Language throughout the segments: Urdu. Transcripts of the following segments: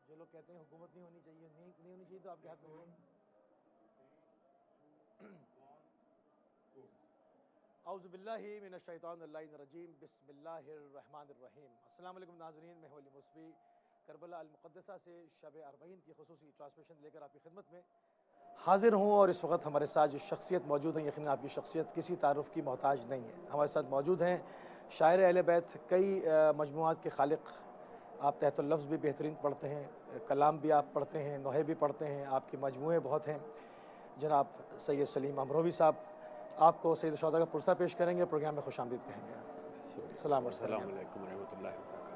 جو لوگ کہتے ہیں حکومت نہیں ہونی چاہیے، نہیں ہونی چاہیے، تو آپ کے ہاتھ میں اعوذ باللہ من الشیطان اللعین الرجیم، بسم اللہ الرحمن الرحیم۔ السلام علیکم ناظرین، میں ہوں علی مصفی کربلا المقدسہ سے شب اربعین کی خصوصی ٹرانسمیشن لے کر آپ کی خدمت میں حاضر ہوں، اور اس وقت ہمارے ساتھ جو شخصیت موجود ہیں، یقیناً آپ کی شخصیت کسی تعارف کی محتاج نہیں ہے۔ ہمارے ساتھ موجود ہیں شاعر اہل بیت، کئی مجموعات کے خالق، آپ تحت اللفظ بھی بہترین پڑھتے ہیں، کلام بھی آپ پڑھتے ہیں، نوحے بھی پڑھتے ہیں، آپ کے مجموعے بہت ہیں۔ جناب سید سلیم امروی صاحب آپ کو سید الشہداء کا پرسہ پیش کریں گے، پروگرام میں خوش آمدید کہیں گے۔ السلام علیکم ورحمۃ اللہ وبرکاتہ۔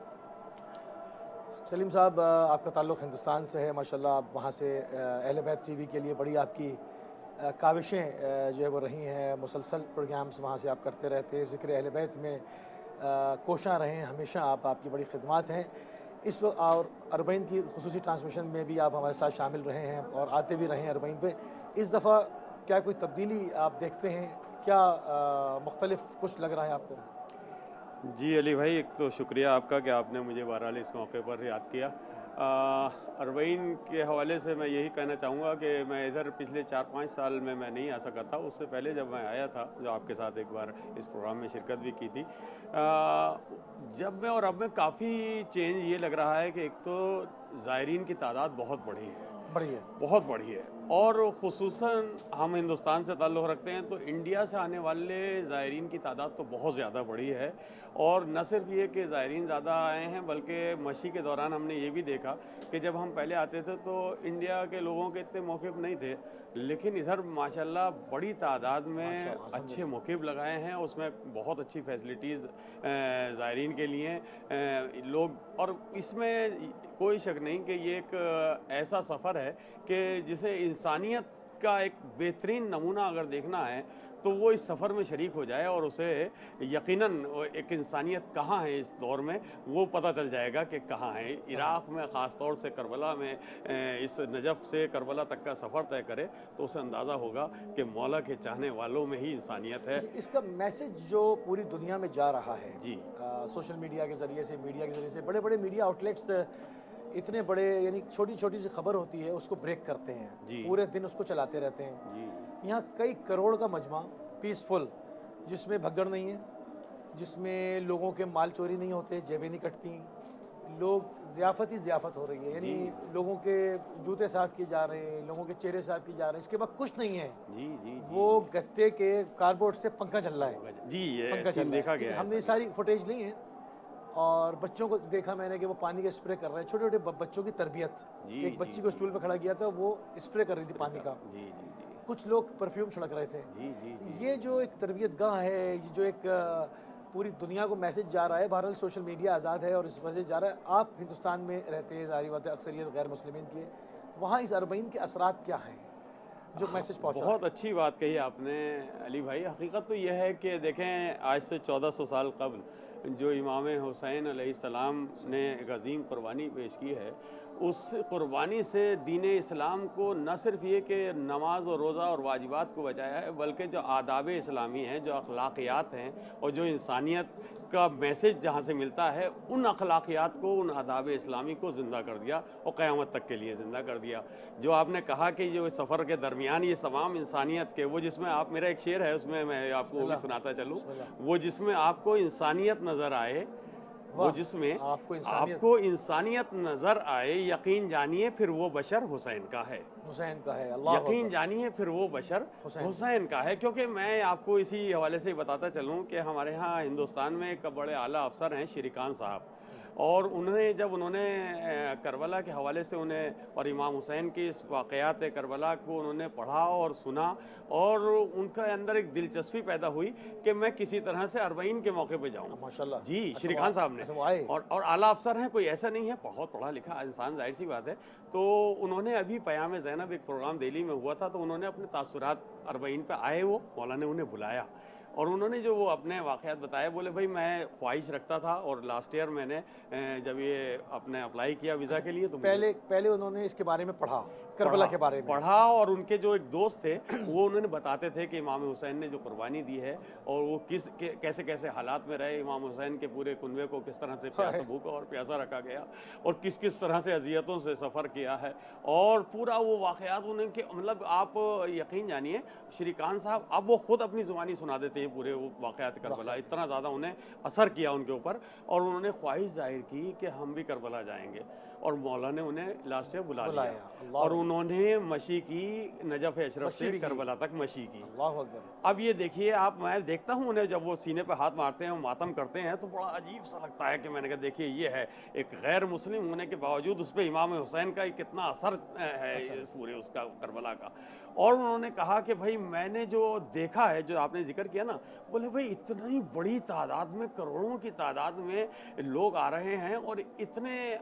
سلیم صاحب، آپ کا تعلق ہندوستان سے ہے ماشاءاللہ، آپ وہاں سے اہل بیت ٹی وی کے لیے بڑی آپ کی کاوشیں جو ہے وہ رہی ہیں، مسلسل پروگرامز وہاں سے آپ کرتے رہتے ہیں، ذکر اہل بیت میں کوشاں رہے ہیں ہمیشہ، آپ کی بڑی خدمات ہیں اس وقت، اور اربعین کی خصوصی ٹرانسمیشن میں بھی آپ ہمارے ساتھ شامل رہے ہیں اور آتے بھی رہے ہیں اربعین پہ۔ اس دفعہ کیا کوئی تبدیلی آپ دیکھتے ہیں؟ کیا مختلف کچھ لگ رہا ہے آپ کو؟ جی علی بھائی، ایک تو شکریہ آپ کا کہ آپ نے مجھے بہرحال اس موقع پر یاد کیا۔ اربعین کے حوالے سے میں یہی کہنا چاہوں گا کہ میں ادھر پچھلے 4-5 سال میں نہیں آ سکا تھا، اس سے پہلے جب میں آیا تھا، جو آپ کے ساتھ ایک بار اس پروگرام میں شرکت بھی کی تھی، جب میں اور اب میں کافی چینج یہ لگ رہا ہے کہ ایک تو زائرین کی تعداد بہت بڑھی ہے، بہت بڑھی ہے، اور خصوصاً ہم ہندوستان سے تعلق رکھتے ہیں تو انڈیا سے آنے والے زائرین کی تعداد تو بہت زیادہ بڑھی ہے۔ اور نہ صرف یہ کہ زائرین زیادہ آئے ہیں، بلکہ مشی کے دوران ہم نے یہ بھی دیکھا کہ جب ہم پہلے آتے تھے تو انڈیا کے لوگوں کے اتنے موقف نہیں تھے، لیکن ادھر ماشاءاللہ بڑی تعداد میں اچھے موقف لگائے ہیں، اس میں بہت اچھی فیسلٹیز زائرین کے لیے لوگ، اور اس میں کوئی شک نہیں کہ یہ ایک ایسا سفر ہے کہ جسے انسانیت کا ایک بہترین نمونہ اگر دیکھنا ہے تو وہ اس سفر میں شریک ہو جائے، اور اسے یقیناً ایک انسانیت کہاں ہے اس دور میں وہ پتہ چل جائے گا کہ کہاں ہے۔ عراق میں خاص طور سے کربلا میں اس نجف سے کربلا تک کا سفر طے کرے تو اسے اندازہ ہوگا کہ مولا کے چاہنے والوں میں ہی انسانیت ہے۔ اس کا میسج جو پوری دنیا میں جا رہا ہے، جی، سوشل میڈیا کے ذریعے سے، میڈیا کے ذریعے سے، بڑے بڑے میڈیا آؤٹلیٹس اتنے بڑے، یعنی چھوٹی چھوٹی سی خبر ہوتی ہے اس کو بریک کرتے ہیں، جی، پورے دن اس کو چلاتے رہتے ہیں۔ جی، یہاں کئی کروڑ کا مجمع پیسفل، جس میں بھگدڑ نہیں ہے، جس میں لوگوں کے مال چوری نہیں ہوتے، جیبیں نہیں کٹتی، لوگ ضیافت ہی ضیافت ہو رہی ہے، یعنی لوگوں کے جوتے صاف کیے جا رہے ہیں، لوگوں کے چہرے صاف کیے جا رہے ہیں، اس کے بعد کچھ نہیں ہے، جی، جی، وہ گتے کے کارڈبورڈ سے پنکھا چل رہا ہے، جی، یہ پنکھا چل سین رہا دیکھا ہے، گیا ہے۔ ہم نے یہ ساری فوٹیج لی ہیں، اور بچوں کو دیکھا میں نے کہ وہ پانی کا اسپرے کر رہے ہیں، چھوٹے چھوٹے بچوں کی تربیت، جی، ایک بچی کو اسٹول پہ کھڑا کیا تھا، وہ اسپرے کر رہی تھی پانی کا، جی، جی، جی، کچھ لوگ پرفیوم چھڑک رہے تھے۔ جی، جی، جی، یہ جو ایک تربیت گاہ ہے، جو ایک پوری دنیا کو میسج جا رہا ہے، بہرحال سوشل میڈیا آزاد ہے اور اس وجہ سے جا رہا ہے۔ آپ ہندوستان میں رہتے ہیں، ظاہری بات ہے اکثریت غیر مسلمین کی ہے، وہاں اس اربعین کے اثرات کیا ہیں جو میسج پہنچا بہت ہے؟ اچھی بات کہی آپ نے علی بھائی۔ حقیقت تو یہ ہے کہ دیکھیں، آج سے 1400 سال قبل جو امام حسین علیہ السلام نے ایک عظیم قربانی پیش کی ہے، اس قربانی سے دین اسلام کو نہ صرف یہ کہ نماز اور روزہ اور واجبات کو بچایا ہے، بلکہ جو آداب اسلامی ہیں، جو اخلاقیات ہیں، اور جو انسانیت کا میسج جہاں سے ملتا ہے، ان اخلاقیات کو، ان آداب اسلامی کو زندہ کر دیا اور قیامت تک کے لیے زندہ کر دیا۔ جو آپ نے کہا کہ جو سفر کے درمیان یہ تمام انسانیت کے، وہ جس میں آپ، میرا ایک شعر ہے اس میں میں آپ کو وہ بھی سناتا چلوں، وہ جس میں آپ کو انسانیت نظر آئے، وہ جس میں آپ کو انسانیت نظر آئے، یقین جانیے پھر وہ بشر حسین کا ہے، حسین کا ہے، اللہ یقین جانیے پھر وہ بشر حسین کا ہے۔ کیونکہ میں آپ کو اسی حوالے سے بتاتا چلوں کہ ہمارے ہاں ہندوستان میں ایک بڑے اعلیٰ افسر ہیں شری خان صاحب، اور انہوں نے کربلا کے حوالے سے اور امام حسین کے اس واقعات کربلا کو انہوں نے پڑھا اور سنا، اور ان کا اندر ایک دلچسپی پیدا ہوئی کہ میں کسی طرح سے اربعین کے موقع پہ جاؤں۔ ماشاءاللہ، جی، شری خان صاحب نے، اور اعلیٰ افسر ہیں، کوئی ایسا نہیں ہے، بہت پڑھا لکھا انسان، ظاہر سی بات ہے۔ تو انہوں نے ابھی پیام زینب ایک پروگرام دہلی میں ہوا تھا، تو انہوں نے اپنے تاثرات اربعین پہ آئے، وہ مولا نے انہیں بلایا، اور انہوں نے جو وہ اپنے واقعات بتائے، بولے بھائی میں خواہش رکھتا تھا اور لاسٹ ایئر میں نے جب یہ اپنے اپلائی کیا ویزا کے لیے تو پہلے انہوں نے اس کے بارے میں پڑھا، کربلا کے بارے میں پڑھا، اور ان کے جو ایک دوست تھے وہ انہوں نے بتاتے تھے کہ امام حسین نے جو قربانی دی ہے اور وہ کیسے کیسے حالات میں رہے، امام حسین کے پورے کنوے کو کس طرح سے بھوکا اور پیاسا رکھا گیا اور کس طرح سے اذیتوں سے سفر کیا ہے، اور پورا وہ واقعات انہیں کہ مطلب آپ یقین جانیے شری خان صاحب اب وہ خود اپنی زبانی سنا دیتے ہیں پورے وہ واقعات کربلا، اتنا زیادہ انہیں اثر کیا ان کے اوپر، اور انہوں نے خواہش ظاہر کی کہ ہم بھی کربلا جائیں گے، اور مولا نے انہیں لاسٹ ایئر بلا لیا اور انہوں نے مشی کی، نجف اشرف سے کربلا تک مشی کی۔ اللہ اکبر۔ اب یہ دیکھیے آپ، میں دیکھتا ہوں انہیں جب وہ سینے پہ ہاتھ مارتے ہیں، ماتم کرتے ہیں تو بڑا عجیب سا لگتا ہے کہ میں نے کہا دیکھیے یہ ہے ایک غیر مسلم ہونے کے باوجود اس پہ امام حسین کا کتنا اثر ہے اس پورے اس کا کربلا کا۔ اور انہوں نے کہا کہ بھائی میں نے جو دیکھا ہے، جو آپ نے ذکر کیا نا، بولے بھائی اتنی بڑی تعداد میں، کروڑوں کی تعداد میں لوگ آ رہے ہیں اور اتنے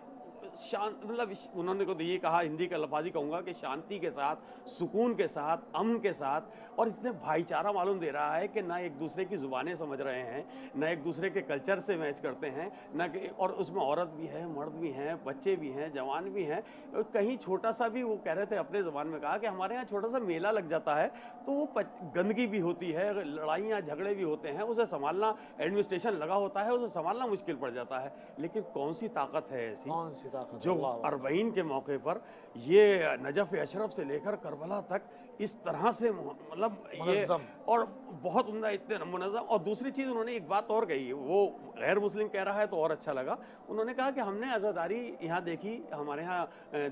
مطلب انہوں نے تو یہ کہا، ہندی کا لفاظی کہوں گا کہ شانتی کے ساتھ، سکون کے ساتھ، امن کے ساتھ، اور اتنے بھائی چارہ معلوم دے رہا ہے کہ نہ ایک دوسرے کی زبانیں سمجھ رہے ہیں، نہ ایک دوسرے کے کلچر سے میچ کرتے ہیں، نہ کہ اور اس میں عورت بھی ہے، مرد بھی ہیں، بچے بھی ہیں، جوان بھی ہیں۔ کہیں چھوٹا سا بھی وہ کہہ رہے تھے اپنے زبان میں کہا کہ ہمارے یہاں چھوٹا سا میلہ لگ جاتا ہے تو وہ گندگی بھی ہوتی ہے، لڑائیاں جھگڑے بھی ہوتے ہیں، اسے سنبھالنا، ایڈمنسٹریشن لگا ہوتا ہے، اسے سنبھالنا مشکل پڑ جاتا ہے، لیکن کون سی طاقت ہے ایسی جو اربعین کے موقع پر یہ نجف اشرف سے لے کر کربلا تک اس طرح سے مطلب یہ اور بہت عمدہ اتنے منظم۔ اور دوسری چیز انہوں نے ایک بات اور کہی، وہ غیر مسلم کہہ رہا ہے تو اور اچھا لگا، انہوں نے کہا کہ ہم نے عزاداری یہاں دیکھی، ہمارے ہاں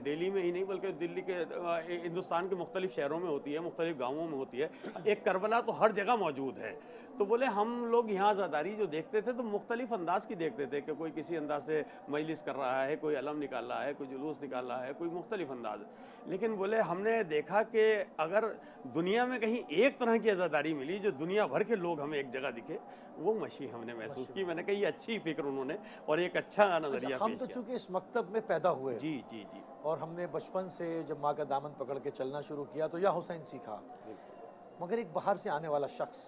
دہلی میں ہی نہیں بلکہ دلی کے ہندوستان کے مختلف شہروں میں ہوتی ہے، مختلف گاؤں میں ہوتی ہے، ایک کربلا تو ہر جگہ موجود ہے۔ تو بولے ہم لوگ یہاں عزاداری جو دیکھتے تھے تو مختلف انداز کی دیکھتے تھے کہ کوئی کسی انداز سے مجلس کر رہا ہے، کوئی علم نکال رہا ہے، کوئی جلوس نکال رہا ہے، کوئی مختلف انداز، لیکن بولے ہم نے دیکھا کہ اگر دنیا میں کہیں ایک طرح کی عزاداری ملی جو دنیا بھر کے لوگ ہمیں ایک جگہ دکھے، وہ مشی ہم نے محسوس کی۔ میں نے کہا یہ اچھی فکر انہوں نے اور ایک اچھا نظریہ پیش کیا۔ ہم تو چونکہ اس مکتب میں پیدا ہوئے، جی جی جی، اور ہم نے بچپن سے جب ماں کا دامن پکڑ کے چلنا شروع کیا تو یا حسین سیکھا، مگر ایک باہر سے آنے والا شخص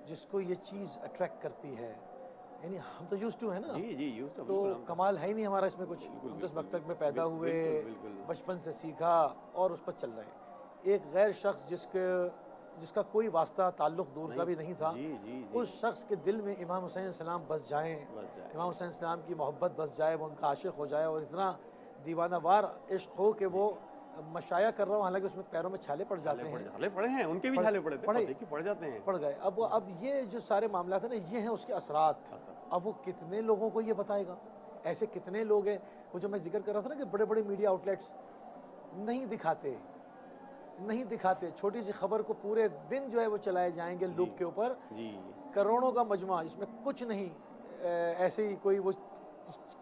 جس کو یہ چیز اٹریکٹ کرتی ہے، یعنی ہم تو یوز ٹو ہیں نا، تو کمال ہے ہی نہیں ہمارا اس میں کچھ، ہم تو اس مکتب میں پیدا ہوئے، بچپن سے سیکھا اور اس پر چل رہے ہیں۔ ایک غیر شخص جس کا کوئی واسطہ تعلق دور کا بھی نہیں تھا، اس شخص کے دل میں امام حسین السلام بس جائیں، امام حسین السلام کی محبت بس جائے، وہ ان کا عاشق ہو جائے اور اتنا دیوانہ وار عشق ہو کہ وہ مشایا کر رہا ہوں، حالانکہ اس میں پیروں میں چھالے پڑ جاتے ہیں، چھالے پڑے ہیں، ان کے بھی چھالے پڑ جاتے ہیں، پڑ گئے۔ اب یہ جو سارے معاملات ہیں نا، یہ ہیں اس کے اثرات۔ اب وہ کتنے لوگوں کو یہ بتائے گا؟ ایسے کتنے لوگ ہیں، وہ جو میں ذکر کر رہا تھا نا کہ بڑے بڑے میڈیا آؤٹ لیٹس نہیں دکھاتے، چھوٹی سی خبر کو پورے دن جو ہے وہ چلائے جائیں گے لوپ کے اوپر، کروڑوں کا مجمع، اس میں کچھ نہیں ایسے ہی کوئی وہ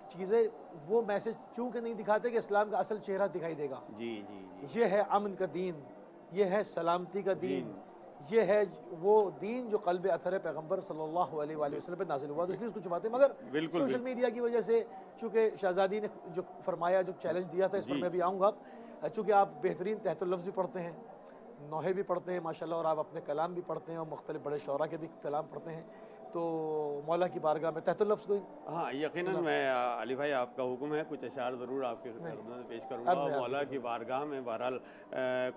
چیزیں، وہ میسج چونکہ نہیں دکھاتے کہ اسلام کا اصل چہرہ دکھائی دے گا۔ یہ ہے امن کا دین، یہ ہے سلامتی کا دین، یہ ہے وہ دین جو قلب اثر پیغمبر صلی اللہ علیہ وآلہ وسلم پہ نازل ہوا، تو اس لیے کچھ باتیں، مگر سوشل میڈیا کی وجہ سے، چونکہ شہزادی نے جو فرمایا، جو چیلنج دیا تھا، اس پر میں بھی آؤں گا، چونکہ آپ بہترین تحت اللفظ بھی پڑھتے ہیں، نوحے بھی پڑھتے ہیں ماشاءاللہ، اور آپ اپنے کلام بھی پڑھتے ہیں اور مختلف بڑے شعراء کے بھی کلام پڑھتے ہیں، تو مولا کی بارگاہ میں تحت اللفظ کوئی؟ ہاں یقیناً، میں علی بھائی آپ کا حکم ہے، کچھ اشعار ضرور آپ کے خدمت میں پیش کروں گا، مولا کی بارگاہ میں بہرحال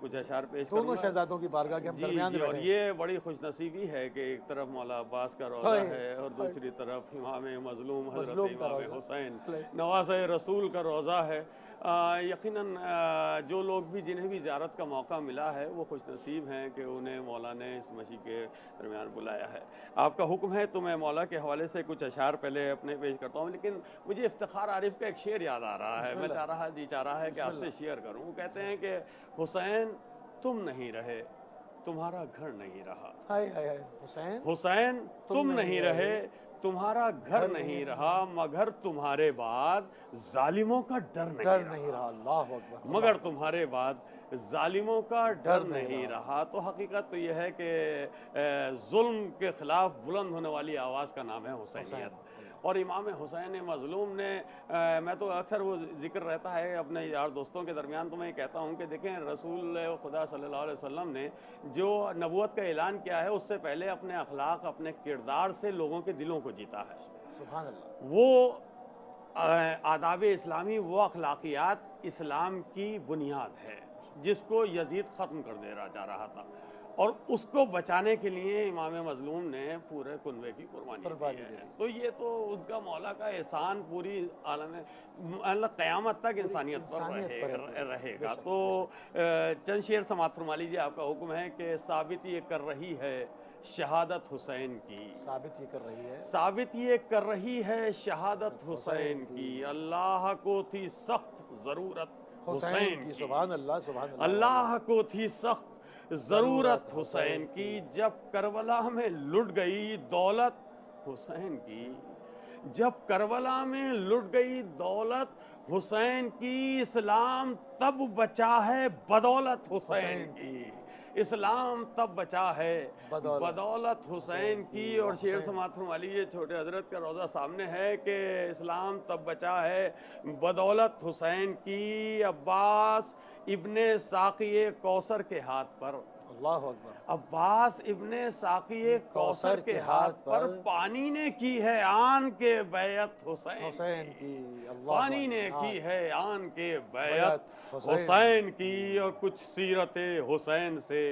کچھ اشعار پیش کروں گا، دونوں شہزادوں کی بارگاہ کے ہم درمیان میں، اور یہ بڑی خوش نصیبی ہے کہ ایک طرف مولا عباس کا روضہ ہے اور دوسری طرف امام مظلوم حضرت امام حسین نواسۂ رسول کا روضہ ہے۔ یقیناً جو لوگ بھی جنہیں بھی زیارت کا موقع ملا ہے وہ خوش نصیب ہیں کہ انہیں مولا نے اس مشی کے درمیان بلایا ہے۔ آپ کا حکم ہے تو میں مولا کے حوالے سے کچھ اشعار پہلے اپنے پیش کرتا ہوں، لیکن مجھے افتخار عارف کا ایک شعر یاد آ رہا ہے، میں چاہ رہا ہے کہ آپ سے شیئر کروں۔ وہ کہتے ہیں کہ حسین تم نہیں رہے، تمہارا گھر نہیں رہا، حسین تم نہیں رہے، تمہارا گھر نہیں رہا، مگر تمہارے بعد ظالموں کا ڈر نہیں رہا، اللہ اکبر، مگر تمہارے بعد ظالموں کا ڈر نہیں رہا۔ تو حقیقت تو یہ ہے کہ ظلم کے خلاف بلند ہونے والی آواز کا نام ہے حسینیت، اور امام حسین مظلوم نے میں تو اکثر وہ ذکر رہتا ہے اپنے یار دوستوں کے درمیان، تو میں کہتا ہوں کہ دیکھیں رسول خدا صلی اللہ علیہ وسلم نے جو نبوت کا اعلان کیا ہے اس سے پہلے اپنے اخلاق، اپنے کردار سے لوگوں کے دلوں کو جیتا ہے۔ سبحان اللہ۔ وہ آداب اسلامی، وہ اخلاقیات اسلام کی بنیاد ہے جس کو یزید ختم کر دے جا رہا تھا، اور اس کو بچانے کے لیے امام مظلوم نے پورے کنوے کی قربانی دی ہے۔ تو یہ تو ان کا مولا کا احسان پوری عالم قیامت تک انسانیت پر رہے گا۔ تو چند شعر سماعت فرما لیجیے، آپ کا حکم ہے کہ ثابت یہ کر رہی ہے شہادت حسین کی، ثابت یہ کر رہی ہے، ثابت یہ کر رہی ہے شہادت حسین کی، اللہ کو تھی سخت ضرورت حسین کی، سبحان اللہ سبحان اللہ، اللہ کو تھی سخت ضرورت حسین کی، جب کربلا میں لٹ گئی دولت حسین کی، جب کربلا میں لٹ گئی دولت حسین کی، اسلام تب بچا ہے بدولت حسین کی، اسلام تب بچا ہے بدولت حسین کی۔ اور شعر سماعت فرما لیجیے، چھوٹے حضرت کا روضہ سامنے ہے کہ اسلام تب بچا ہے بدولت حسین کی، عباس ابن ساقی کوثر کے ہاتھ پر، اللہ اکبر، عباس ابن ساقی کوثر کے ہاتھ پر پانی نے کی ہے آن کے بیعت حسین کی، پانی نے کی ہے آن کے بیعت حسین کی، اور کچھ سیرت حسین سے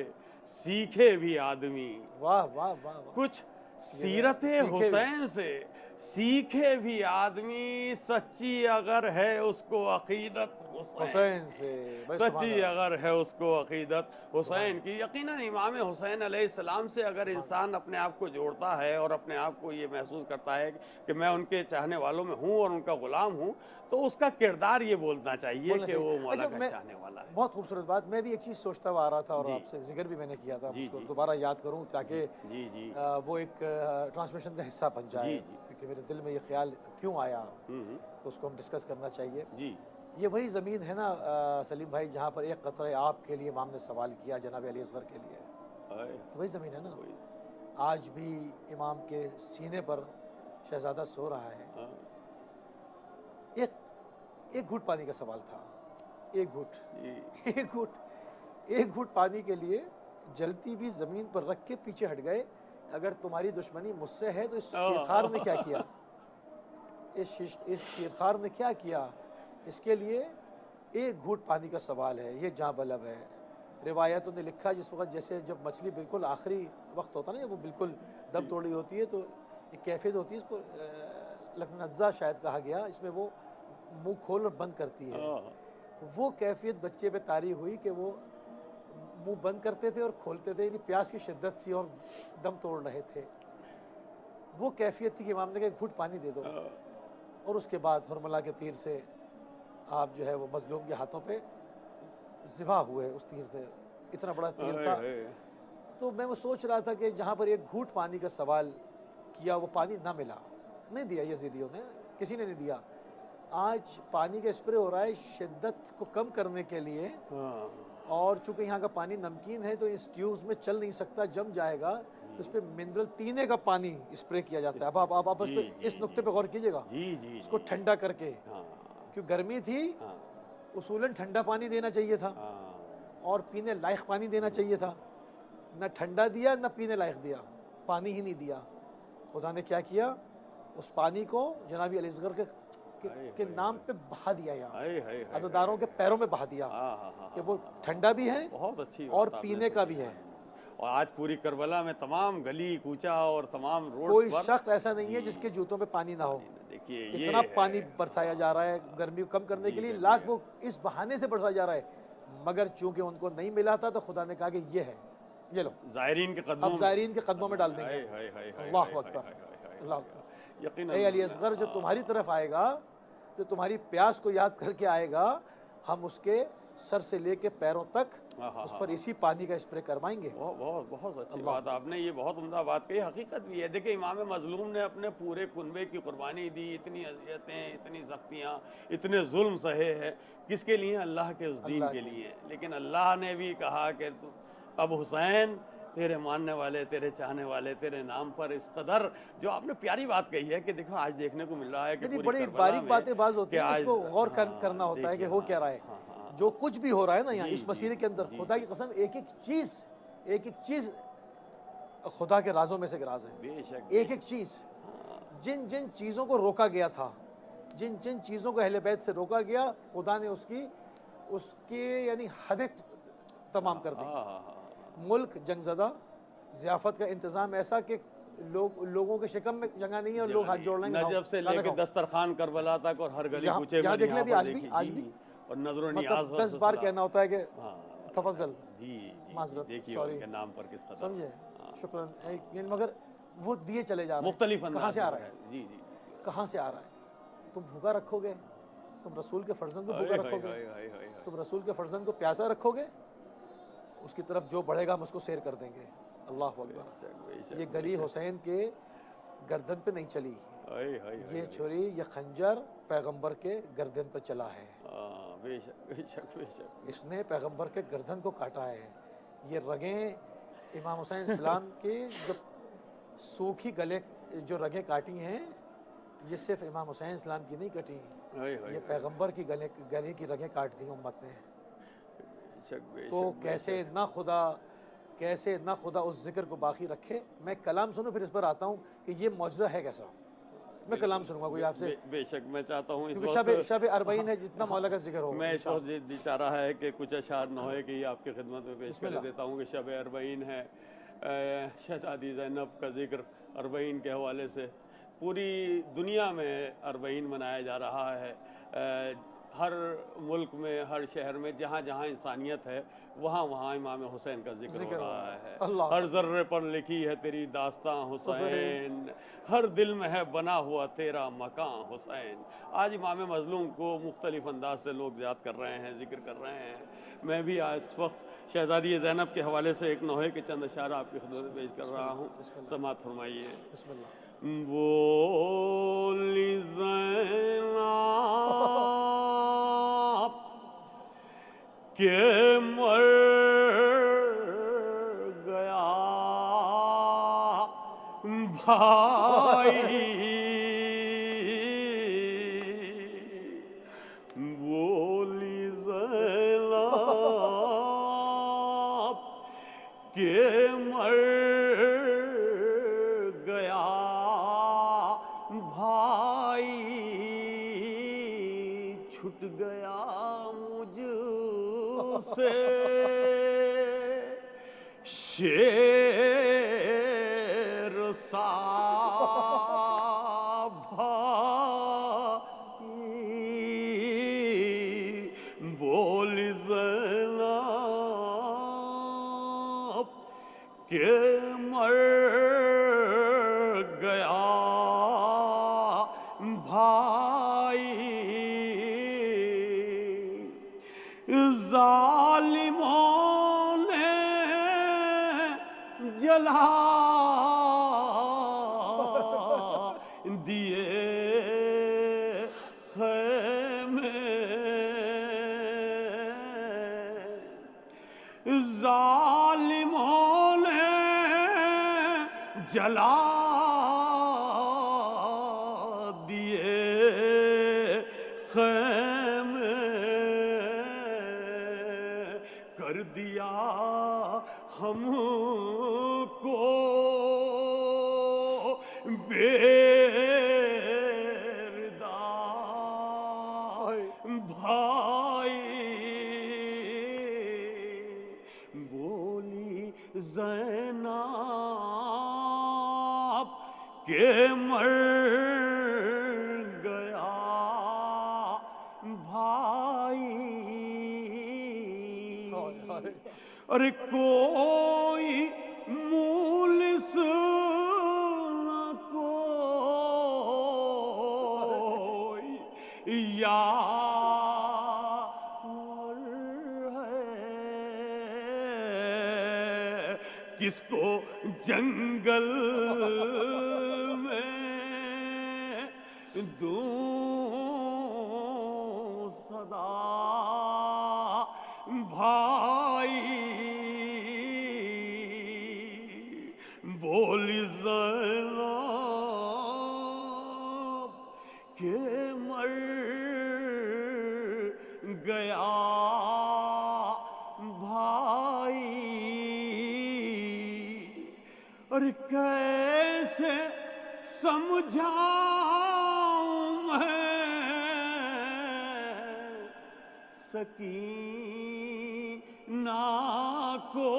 سیکھے بھی آدمی، واہ واہ واہ، کچھ سیرت حسین سے سیکھے بھی آدمی، سچی اگر ہے اس کو عقیدت حسین سے، سچی اگر ہے اس کو عقیدت حسین کی۔ یقیناً امام حسین علیہ السلام سے اگر انسان اپنے آپ کو جوڑتا ہے اور اپنے آپ کو یہ محسوس کرتا ہے کہ میں ان کے چاہنے والوں میں ہوں اور ان کا غلام ہوں، تو اس کا کردار یہ بولنا چاہیے کہ وہ مولا کا چاہنے والا ہے۔ بہت خوبصورت بات۔ میں بھی ایک چیز سوچتا ہوا آ رہا تھا اور آپ سے ذکر بھی میں نے کیا تھا، اس کو دوبارہ یاد کروں تاکہ وہ ایک ٹرانسمیشن کا حصہ بن جائے، کیونکہ میرے دل میں یہ خیال کیوں آیا تو اس کو ہم ڈسکس کرنا چاہیے۔ یہ وہی زمین ہے نا سلیم بھائی جہاں پر ایک قطرہ آپ کے لیے امام نے سوال کیا جناب علی اصغر کے لیے، وہی زمین ہے نا۔ آج بھی امام کے سینے پر شہزادہ سو رہا ہے۔ ایک گھوٹ پانی کا سوال تھا، ایک گھوٹ پانی کے لیے جلتی بھی زمین پر رکھ کے پیچھے ہٹ گئے۔ اگر تمہاری دشمنی مجھ سے ہے تو اس شیرخوار نے کیا کیا، اس شیرخوار نے کیا کیا، اس کے لیے ایک گھوٹ پانی کا سوال ہے، یہ جاں بلب ہے۔ روایتوں نے لکھا جس وقت جیسے جب مچھلی بالکل آخری وقت ہوتا نا، وہ بالکل دم توڑی ہوتی ہے تو ایک کیفیت ہوتی ہے، اس کو لکنزہ شاید کہا گیا، اس میں وہ منہ کھول اور بند کرتی ہے۔ وہ کیفیت بچے پہ طاری ہوئی کہ وہ منہ بند کرتے تھے اور کھولتے تھے، یعنی پیاس کی شدت تھی اور دم توڑ رہے تھے۔ وہ کیفیت تھی کہ امام نے کہا ایک گھوٹ پانی دے دو، اور اس کے بعد حرملہ کے تیر سے آپ جو ہے وہ مظلوم کے ہاتھوں پہ ذبح ہوئے اس تیر سے، اتنا بڑا تیر تھا۔ تو میں وہ سوچ رہا تھا کہ جہاں پر ایک گھوٹ پانی کا سوال کیا وہ پانی نہ ملا، نہیں دیا یزیدیوں نے، کسی نے نہیں دیا۔ آج پانی کا اسپرے ہو رہا ہے شدت کو کم کرنے کے لیے، اور چونکہ یہاں کا پانی نمکین ہے تو اس ٹیوبز میں چل نہیں سکتا، جم جائے گا، تو اس پہ منرل پینے کا پانی اسپرے کیا جاتا ہے۔ اب آپ اس نقطے پہ غور کیجئے گا، اس کو ٹھنڈا کر کے، کیوں گرمی تھی اصولاً ٹھنڈا پانی دینا چاہیے تھا اور پینے لائق پانی دینا چاہیے تھا، نہ ٹھنڈا دیا نہ پینے لائق دیا، پانی ہی نہیں دیا۔ خدا نے کیا کیا، اس پانی کو جناب علی اصغر کے نام پہ بہا دیا، یہاں عزاداروں کے پیروں میں بہا دیا کہ وہ ٹھنڈا بھی ہے اور پینے کا بھی ہے۔ اور آج پوری کربلا میں تمام گلی کوچہ اور تمام روڈ کوئی شخص ایسا نہیں ہے جس کے جوتوں پہ پانی نہ ہو۔ دیکھیے اتنا پانی برسایا جا رہا ہے گرمی کو کم کرنے کے لیے، لاکھ وہ اس بہانے سے برسایا جا رہا ہے، مگر چونکہ ان کو نہیں ملا تھا تو خدا نے کہا کہ یہ ہے، یہ لو، زائرین کے قدموں، اب زائرین کے قدموں میں ڈال دیں گے۔ اللہ اکبر، اللہ اکبر۔ یقیناً اے علی اصغر جو تمہاری طرف آئے گا، جو تمہاری پیاس کو یاد کر کے آئے گا، ہم اس کے سر سے لے کے پیروں تک اس پر اسی پانی کا اسپرے کروائیں گے۔ بہت اچھی بات آپ نے، یہ بہت عمدہ بات کہی، حقیقت بھی ہے۔ دیکھیں امام مظلوم نے اپنے پورے کنبے کی قربانی دی، اتنی اذیتیں، اتنی سختیاں، اتنے ظلم سہے ہیں، کس کے لیے؟ اللہ کے اس دین کے لیے۔ لیکن اللہ نے بھی کہا کہ اب حسین تیرے ماننے والے، تیرے چاہنے والے، تیرے نام پر اس قدر جو آپ نے پیاری بات کہی ہے کہ دیکھو آج دیکھنے کو مل رہا ہے کہ یعنی پوری بڑی کربلا باریک میں باتیں بعض ہوتی کہ ہیں، اس آج کو غور ہاں کرنا ہوتا ہے کہ دیکھیے ہو کیا رہا ہے. جو کچھ بھی ہو رہا ہے نا یہاں جی اس جی مسئلے کے اندر، جی خدا جی کی قسم ایک ایک چیز خدا کے رازوں میں سے ایک راز ہے. بے شک ایک چیز جن جن چیزوں کو روکا گیا تھا، جن جن چیزوں کو اہل بیت سے روکا گیا، خدا نے اس کی یعنی حدیں تمام کر دی. ملک جنگ زدہ، ضیافت کا انتظام ایسا کہ لوگوں کے شکم میں جگہ نہیں ہے اور لوگ ہاتھ جوڑ لیں گے نجف سے لے کے دسترخوان کربلا تک اور ہر گلی کوچے میں دیکھ لیں یہاں بھی پر آج بھی دیکھیے اور نظر و نیاز مطلب 10 بار کہنا ہوتا ہے کہ تفضل، جی معذرت، دیکھیے سوری، ان کے نام پر کس قدر سمجھے، شکراً. یعنی مگر وہ دیے چلے جا رہے ہیں. مختلف کہاں انداز سے آ رہا ہے؟ جی جی کہاں سے آ رہا ہے؟ تم بھوکا رکھو گے، تم رسول کے فرزند کو بھوکا رکھو گے، تم رسول کے فرزند کو پیاسا رکھو گے، اس کی طرف جو بڑھے گا ہم اس کو سیر کر دیں گے. اللہ اکبر. یہ گلی حسین کے گردن پہ نہیں چلی، یہ چھری، یہ خنجر پیغمبر کے گردن پہ چلا ہے. بے شک بے شک بے شک. اس نے پیغمبر کے گردن کو کاٹا ہے. یہ رگیں امام حسین السلام کی جو سوکھی گلے جو رگیں کاٹی ہیں، یہ صرف امام حسین السلام کی نہیں کٹی، یہ پیغمبر کی گلے کی رگیں کاٹ دی امت نے. تو کیسے نہ خدا اس ذکر کو باقی رکھے. میں کلام سنوں پھر اس پر آتا ہوں کہ یہ معجزہ ہے کیسا. میں کلام سنوں گا کوئی آپ سے، بے شک. میں چاہتا ہوں اس کیونکہ وقت شب اربعین ہے، جتنا مولا کا ذکر ہو. میں اس وقت جی چاہ رہا ہے کہ کچھ اشعار نوحے کی آپ کی خدمت میں پیش کر دیتا ہوں کہ شب اربعین ہے. شہزادی زینب کا ذکر اربعین کے حوالے سے پوری دنیا میں اربعین منایا جا رہا ہے. ہر ملک میں، ہر شہر میں، جہاں جہاں انسانیت ہے وہاں وہاں امام حسین کا ذکر ہو رہا ہے. ہر ذرے پر لکھی ہے تیری داستاں حسین، ہر دل میں ہے بنا ہوا تیرا مکان حسین. آج امام مظلوم کو مختلف انداز سے لوگ یاد کر رہے ہیں، ذکر کر رہے ہیں. میں بھی آج اس وقت شہزادی زینب کے حوالے سے ایک نوحے کے چند اشعار آپ کی خدمت میں پیش کر رہا ہوں. سماعت فرمائیے. بسم اللہ. بولی زینب کہ مر گیا بھائی، بولی زینب کہ مر گیا بھائی، چھٹ گیا مجھ سے شیر سا بھائی. بولی زینب کہ مر گیا بھائی، ظالموں نے جلا دیے خیمے، ظالموں نے جلا دیے خیمے، کر دیا ہم کو بے بھائی. بولی زینب کہ مر گیا بھائی. ارے کوئی مولس نہ کوئی یار ہے، کس کو جنگل میں دوں صدا بھائی. گیا بھائی، اور کیسے سمجھاؤں میں سکینہ کو،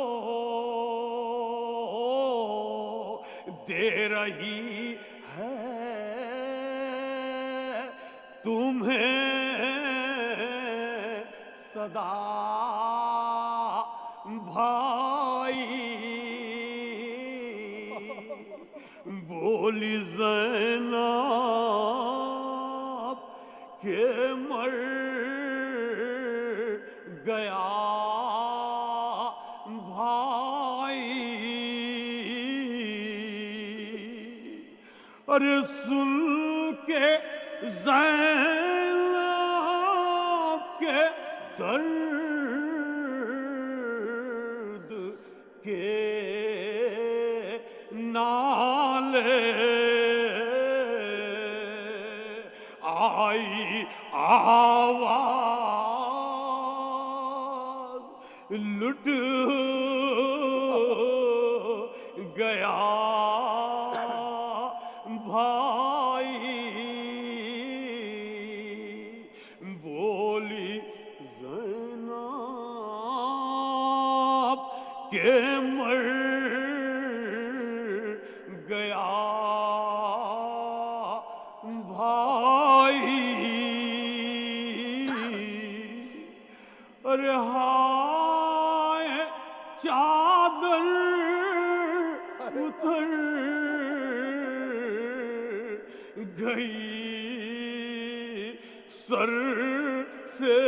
دے رہی ہے تمہیں صدا بھائی، بولی زینب کہ مر گیا بھائی، اور سن کے زینب کے درد کے نالے آئی آواز، لٹ گیا بھائی، بولی زینب کہ مر گیا بھائی، اور ہائے چادر اتر گئی سر سے،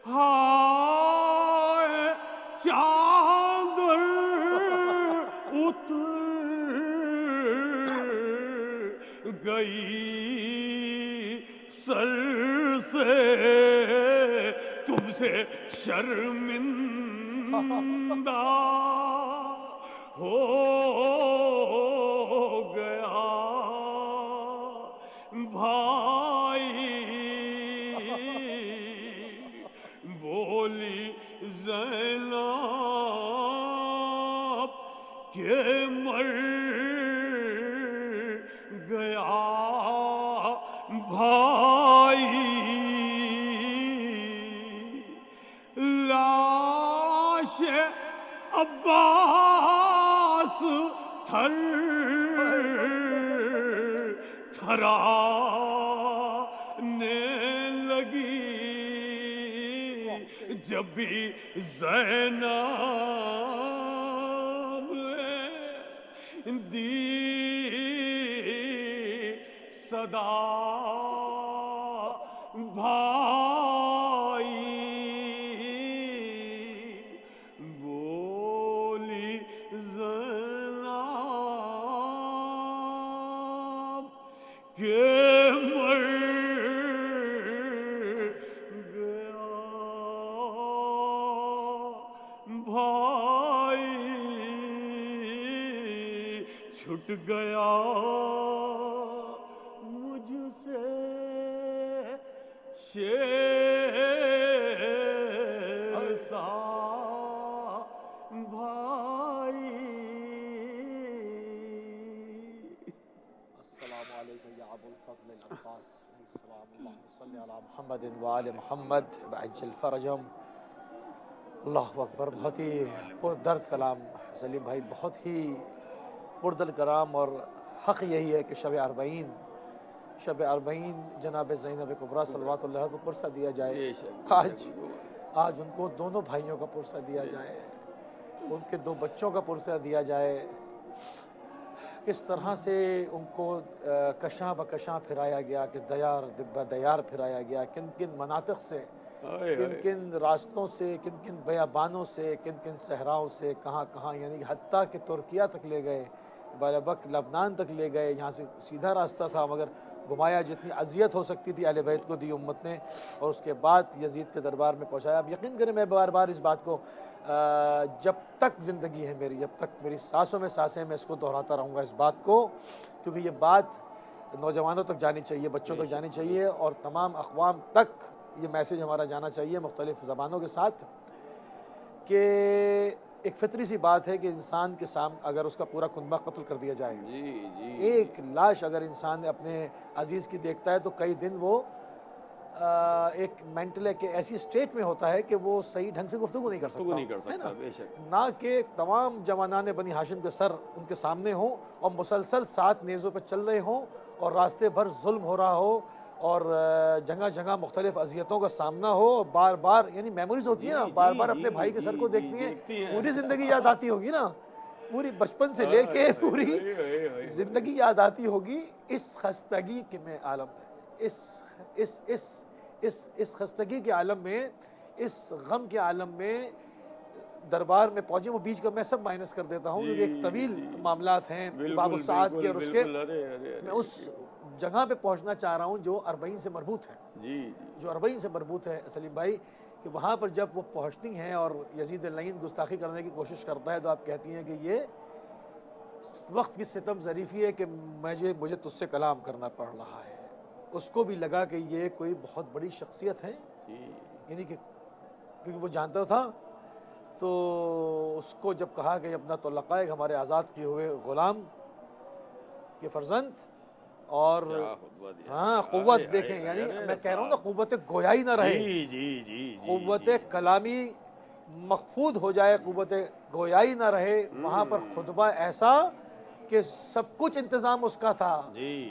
ہائے چادر اتر گئی سر سے، تم سے شرمندہ ہو گیا بھائی، بولی زینب کہ مر گیا بھائی، لاش عباس تھر تھرانے لگی، جب بھی زینب نے دی صدا بھائی، بولی زینب کہ مر گیا بھائی، چھٹ گیا مجھ سے شیر سا بھائی۔ السلام علیکم یا ابو الفضل العباس علیہ السلام، اللہم صلی علی محمد وآل محمد وعجل فرجہم۔ اللہ اکبر، بہت ہی پردرد کلام سلیم بھائی، بہت ہی پردل کلام، اور حق یہی ہے کہ شب اربعین جناب زینب کبریٰ صلوات اللہ کو پرسہ دیا جائے، آج ان کو دونوں بھائیوں کا پرسہ دیا جائے، ان کے دو بچوں کا پرسہ دیا جائے، کس طرح سے ان کو کشاں بکشاں پھرایا گیا، کس دیار دبہ دیار پھرایا گیا، کن کن مناطق سے، کن کن راستوں سے، کن کن بیابانوں سے، کن کن صحراؤں سے، کہاں کہاں، یعنی حتیٰ کہ ترکیہ تک لے گئے، بالابک لبنان تک لے گئے، یہاں سے سیدھا راستہ تھا، مگر گھمایا، جتنی اذیت ہو سکتی تھی اہل بیت کو دی امت نے، اور اس کے بعد یزید کے دربار میں پہنچایا۔ اب یقین کریں، میں بار بار اس بات کو جب تک زندگی ہے میری، جب تک میری سانسوں میں سانسیں، میں اس کو دہراتا رہوں گا اس بات کو، کیونکہ یہ بات نوجوانوں تک جانی چاہیے، بچوں تک جانی چاہیے، اور تمام اقوام تک یہ میسیج ہمارا جانا چاہیے مختلف زبانوں کے ساتھ کہ ایک فطری سی بات ہے کہ انسان کے سامنے اگر اس کا پورا کنبہ قتل کر دیا جائے، ایک لاش اگر انسان اپنے عزیز کی دیکھتا ہے تو کئی دن وہ ایک مینٹل ایک ایسی اسٹیٹ میں ہوتا ہے کہ وہ صحیح ڈھنگ سے گفتگو نہیں کر سکتا، بے شک، نہ کہ تمام جوانان بنی ہاشم کے سر ان کے سامنے ہوں اور مسلسل 7 نیزوں پہ چل رہے ہوں اور راستے بھر ظلم ہو رہا ہو اور جگہ جگہ مختلف اذیتوں کا سامنا ہو، بار بار یعنی میموریز ہوتی ہیں نا، بار بار اپنے بھائی کے سر کو دیکھتی ہیں، پوری زندگی یاد آتی ہوگی نا، پوری بچپن سے لے کے پوری زندگی یاد آتی ہوگی اس خستگی کے میں عالم میں، اس خستگی کے عالم میں، اس غم کے عالم میں دربار میں پہنچے۔ وہ بیچ کا میں سب مائنس کر دیتا ہوں کیونکہ ایک طویل معاملات ہیں باب الساعت کے اور اس کے، میں اس جگہ پہ پہنچنا چاہ رہا ہوں جو 40 سے مربوط ہے، جو 40 سے مربوط ہے سلیم بھائی، کہ وہاں پر جب وہ پہنچتی ہیں اور یزید اللعین گستاخی کرنے کی کوشش کرتا ہے تو آپ کہتی ہیں کہ یہ وقت کی ستم ظریفی ہے کہ مجھے تجھ سے کلام کرنا پڑ رہا ہے۔ اس کو بھی لگا کہ یہ کوئی بہت بڑی شخصیت ہے، یعنی کہ کیونکہ وہ جانتا تھا، تو اس کو جب کہا کہ اپنا تو لقائق ہمارے آزاد کیے ہوئے غلام کے فرزند، اور ہاں قوت دیکھیں، یعنی میں کہہ رہا ہوں نا قوت گویائی نہ رہے، قوت کلامی مخفوض ہو جائے، قوت گویائی نہ رہے، وہاں پر خطبہ ایسا کہ سب کچھ انتظام اس کا تھا،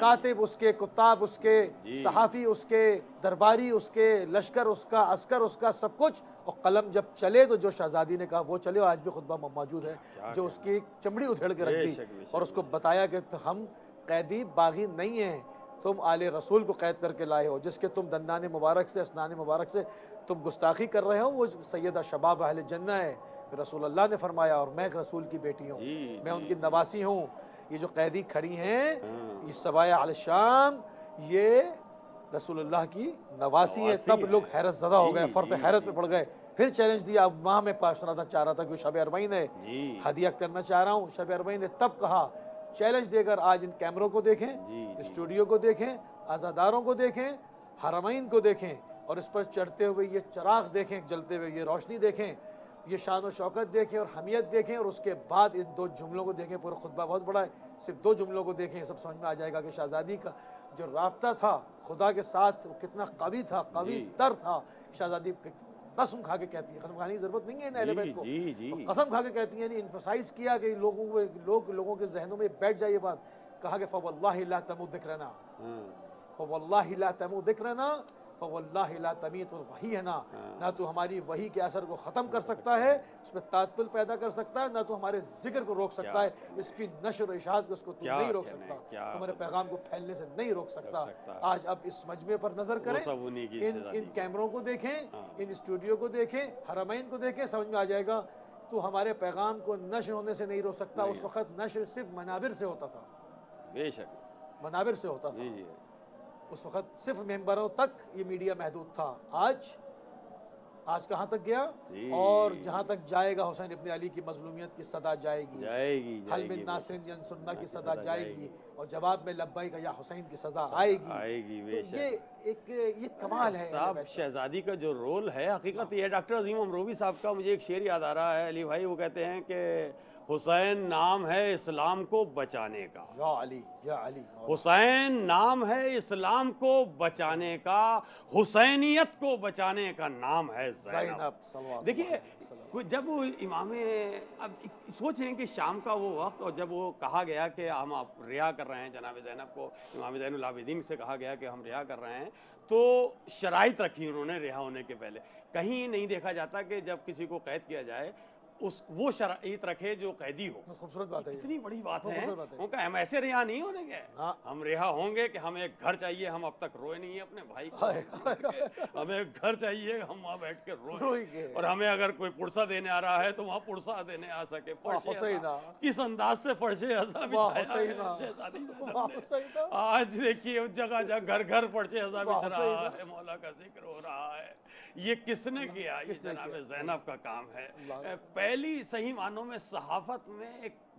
کاتب اس کے، کتاب اس کے، صحافی اس کے، درباری اس کے، لشکر اس کا، عسکر اس کا، سب کچھ، اور قلم جب چلے تو جو شہزادی نے کہا وہ چلے، اور آج بھی خطبہ موجود ہے، جو اس کی چمڑی ادھیڑ کے رکھ دی اور اس کو بتایا کہ ہم قیدی باغی نہیں ہیں، تم آل رسول کو قید کر کے لائے ہو، جس کے تم دندان مبارک سے، اسنان مبارک سے تم گستاخی کر رہے ہو، وہ سیدہ شباب اہل جنہ ہے، رسول اللہ نے فرمایا، اور میں ایک رسول کی بیٹی ہوں، میں ان کی نواسی ہوں۔ یہ جو قیدی کھڑی ہیں یہ سوائے علی الشام، یہ رسول اللہ کی نواسی ہیں۔ تب لوگ حیرت زدہ ہو گئے، فرد حیرت میں پڑ گئے، پھر چیلنج دیا، اب وہاں میں پاشنا چاہ رہا تھا کہ شب 40 ہے، ہدیہ کرنا چاہ رہا ہوں، شب 40 ہے، تب کہا چیلنج دے کر آج ان کیمروں کو دیکھیں، اسٹوڈیو کو دیکھیں، عزاداروں کو دیکھیں، حرمین کو دیکھیں، اور اس پر چڑھتے ہوئے یہ چراغ دیکھیں، جلتے ہوئے یہ روشنی دیکھیں، یہ شان و شوکت دیکھیں اور حمیت دیکھیں، اور اس کے بعد ان 2 جملوں کو دیکھیں۔ پورا خطبہ بہت بڑا ہے، صرف 2 جملوں کو دیکھیں، سب سمجھ میں آ جائے گا کہ شہزادی کا جو رابطہ تھا خدا کے ساتھ وہ کتنا قوی تھا، قوی تر تھا۔ شہزادی قسم کھا کے کہتی ہے، قسم کھانے کی ضرورت نہیں ہے اہل بیت کو، قسم کھا کے کہتی ہیں، انفسائز کیا کہ لوگوں کے ذہنوں میں بیٹھ جائے یہ بات، کہا کہ فواللہ لا تموت ذکرنا، فواللہ لا تموت ذکرنا، فواللہ لا تمیت الوحی ہے نا، نہ تو ہماری وحی کے اثر کو ختم کر سکتا ہے، اس میں تعطل پیدا کر سکتا ہے، نہ تو ہمارے ذکر کو روک سکتا ہے، اس کی نشر و اشاعت کو اس کو تو نہیں روک سکتا، ہمارے پیغام کو پھیلنے سے نہیں روک سکتا۔ آج اب اس مجمع پر نظر کریں، ان کیمروں کو دیکھیں، ان اسٹوڈیو کو دیکھیں، حرمین کو دیکھیں، سمجھ میں آ جائے گا تو ہمارے پیغام کو نشر ہونے سے نہیں روک سکتا۔ اس وقت نشر صرف منابر سے ہوتا تھا، بے شک منابر سے ہوتا تھا، اس وقت صرف ممبروں تک یہ میڈیا محدود تھا۔ آج کہاں تک گیا، اور جہاں تک جائے گا حسین ابن علی کی مظلومیت کی صدا جائے گی، حل من ناصر ینصرنا کی صدا جائے گی، اور جواب میں لبیک یا حسین کی صدا آئے گی۔ تو یہ کمال ہے صاحب، شہزادی کا جو رول ہے حقیقت یہ ہے۔ ڈاکٹر عظیم امروی صاحب کا مجھے ایک شعر یاد آ رہا ہے علی بھائی، وہ کہتے ہیں کہ حسین نام ہے اسلام کو بچانے کا، یا علی یا علی، حسین نام ہے اسلام کو بچانے کا، حسینیت کو بچانے کا نام ہے زینب۔ دیکھیے جب وہ امام، اب سوچیں کہ شام کا وہ وقت، اور جب وہ کہا گیا کہ ہم آپ رہا کر رہے ہیں جناب زینب کو، امام زین العابدین سے کہا گیا کہ ہم رہا کر رہے ہیں، تو شرائط رکھی انہوں نے رہا ہونے کے پہلے۔ کہیں نہیں دیکھا جاتا کہ جب کسی کو قید کیا جائے وہ شرائط رکھے جو قیدی ہو۔ خوبصورت بات ہے، اتنی بڑی بات ہے، ان کا ہم ایسے رہا نہیں ہونے گے، ہم رہا ہوں گے کہ ہمیں ایک گھر چاہیے، ہم اب تک روئے نہیں ہیں اپنے بھائی کو، ہمیں ایک گھر چاہیے، ہم وہاں بیٹھ کے روئیں گے، اور ہمیں اگر کوئی پرسہ دینے آ رہا ہے تو وہاں پرسہ دینے آ سکے۔ کس انداز سے فرش عزا بچھایا ہے، آج دیکھیے جگہ جگہ گھر گھر فرش عزا بچھ رہا ہے، مولا کا ذکر ہو رہا ہے۔ یہ کس نے کیا؟ یہ جناب زینب کا کام ہے۔ پہلی صحیح معنوں میں صحافت میں ایک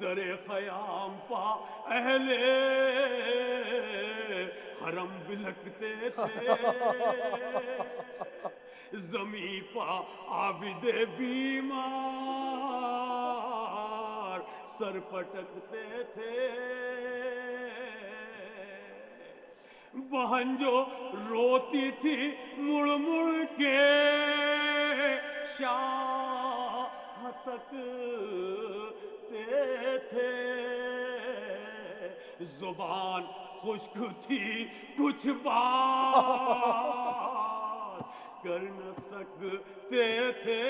در خیام پا اہل حرم بلکتے تھے، زمیں پا عابد بیمار سر پٹکتے تھے، بہن جو روتی تھی مڑ مڑ کے شاہ تکتے تھے، زبان خشک تھی کچھ بات کر نہ سکتے تھے،